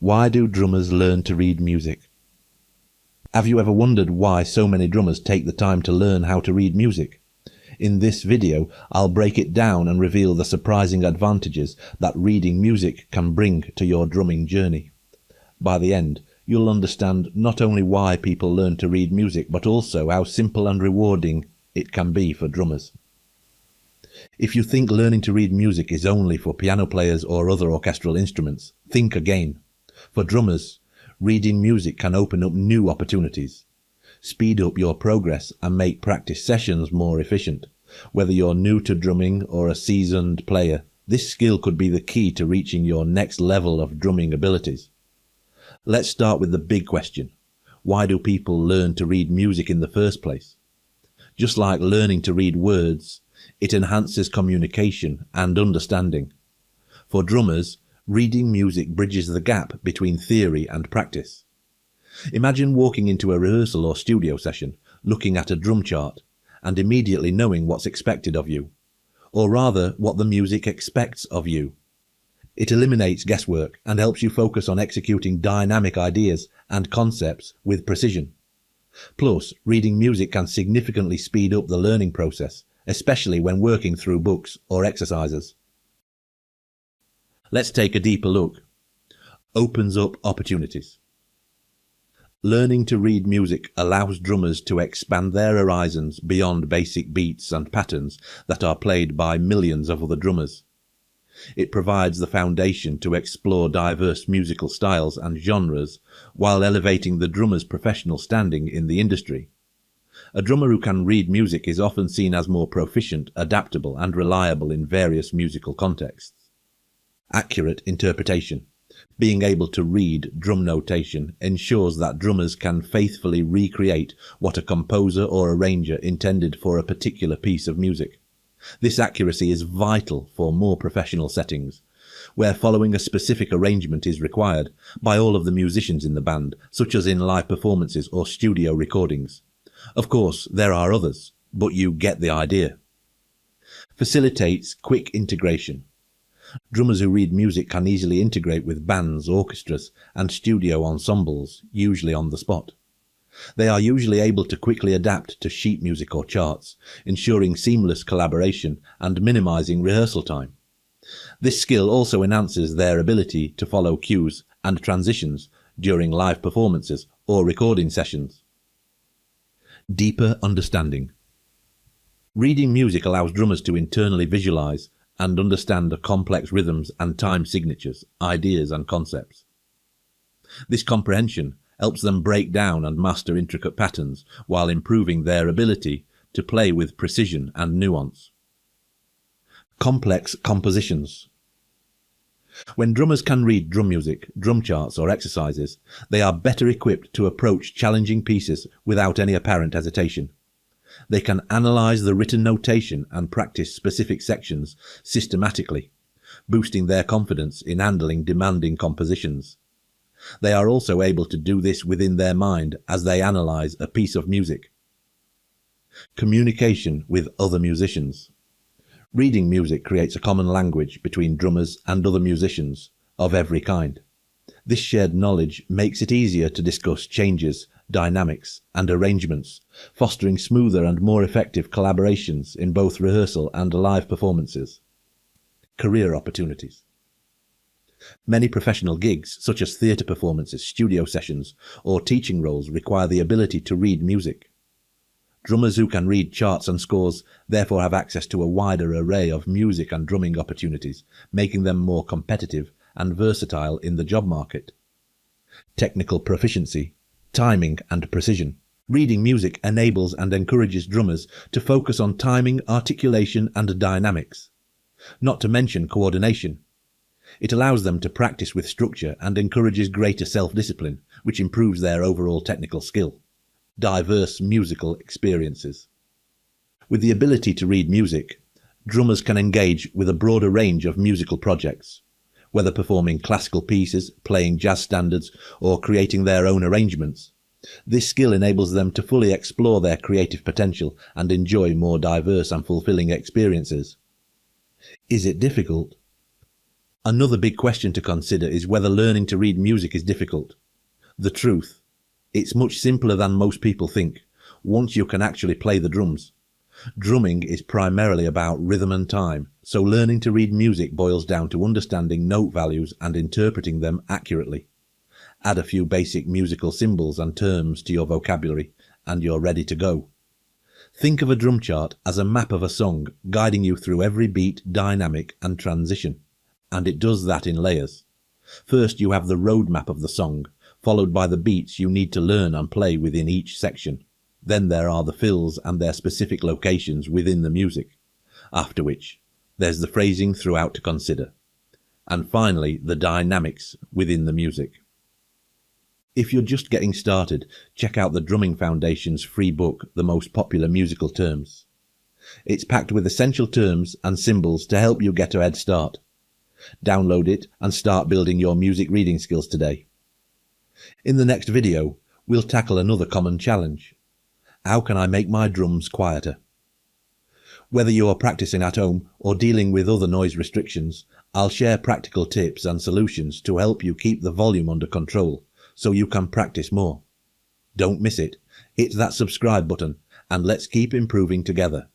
Why do drummers learn to read music? Have you ever wondered why so many drummers take the time to learn how to read music? In this video, I'll break it down and reveal the surprising advantages that reading music can bring to your drumming journey. By the end, you'll understand not only why people learn to read music, but also how simple and rewarding it can be for drummers. If you think learning to read music is only for piano players or other orchestral instruments, think again. For drummers, reading music can open up new opportunities, speed up your progress and make practice sessions more efficient. Whether you're new to drumming or a seasoned player, this skill could be the key to reaching your next level of drumming abilities. Let's start with the big question. Why do people learn to read music in the first place? Just like learning to read words, it enhances communication and understanding. For drummers, reading music bridges the gap between theory and practice. Imagine walking into a rehearsal or studio session, looking at a drum chart, and immediately knowing what's expected of you, or rather what the music expects of you. It eliminates guesswork and helps you focus on executing dynamic ideas and concepts with precision. Plus, reading music can significantly speed up the learning process, especially when working through books or exercises. Let's take a deeper look. Opens up opportunities. Learning to read music allows drummers to expand their horizons beyond basic beats and patterns that are played by millions of other drummers. It provides the foundation to explore diverse musical styles and genres while elevating the drummer's professional standing in the industry. A drummer who can read music is often seen as more proficient, adaptable, and reliable in various musical contexts. Accurate interpretation. Being able to read drum notation ensures that drummers can faithfully recreate what a composer or arranger intended for a particular piece of music. This accuracy is vital for more professional settings, where following a specific arrangement is required by all of the musicians in the band, such as in live performances or studio recordings. Of course, there are others, but you get the idea. Facilitates quick integration. Drummers who read music can easily integrate with bands, orchestras, and studio ensembles, usually on the spot. They are usually able to quickly adapt to sheet music or charts, ensuring seamless collaboration and minimizing rehearsal time. This skill also enhances their ability to follow cues and transitions during live performances or recording sessions. Deeper understanding. Reading music allows drummers to internally visualize and understand the complex rhythms and time signatures, ideas and concepts. This comprehension helps them break down and master intricate patterns while improving their ability to play with precision and nuance. Complex compositions. When drummers can read drum music, drum charts or exercises, they are better equipped to approach challenging pieces without any apparent hesitation. They can analyze the written notation and practice specific sections systematically, boosting their confidence in handling demanding compositions. They are also able to do this within their mind as they analyze a piece of music. Communication with other musicians. Reading music creates a common language between drummers and other musicians of every kind. This shared knowledge makes it easier to discuss changes, dynamics, and arrangements, fostering smoother and more effective collaborations in both rehearsal and live performances. Career opportunities. Many professional gigs, such as theatre performances, studio sessions, or teaching roles, require the ability to read music. Drummers who can read charts and scores therefore have access to a wider array of music and drumming opportunities, making them more competitive and versatile in the job market. Technical proficiency, timing and precision. Reading music enables and encourages drummers to focus on timing, articulation and dynamics, not to mention coordination. It allows them to practice with structure and encourages greater self-discipline, which improves their overall technical skill. Diverse musical experiences. With the ability to read music, drummers can engage with a broader range of musical projects, whether performing classical pieces, playing jazz standards, or creating their own arrangements. This skill enables them to fully explore their creative potential and enjoy more diverse and fulfilling experiences. Is it difficult? Another big question to consider is whether learning to read music is difficult. The truth: it's much simpler than most people think, once you can actually play the drums. Drumming is primarily about rhythm and time, so learning to read music boils down to understanding note values and interpreting them accurately. Add a few basic musical symbols and terms to your vocabulary, and you're ready to go. Think of a drum chart as a map of a song, guiding you through every beat, dynamic, and transition. And it does that in layers. First, you have the roadmap of the song, followed by the beats you need to learn and play within each section. Then there are the fills and their specific locations within the music. After which, there's the phrasing throughout to consider. And finally, the dynamics within the music. If you're just getting started, check out the Drumming Foundation's free book, The Most Popular Musical Terms. It's packed with essential terms and symbols to help you get a head start. Download it and start building your music reading skills today. In the next video, we'll tackle another common challenge. How can I make my drums quieter? Whether you're practicing at home or dealing with other noise restrictions, I'll share practical tips and solutions to help you keep the volume under control, so you can practice more. Don't miss it. Hit that subscribe button and let's keep improving together.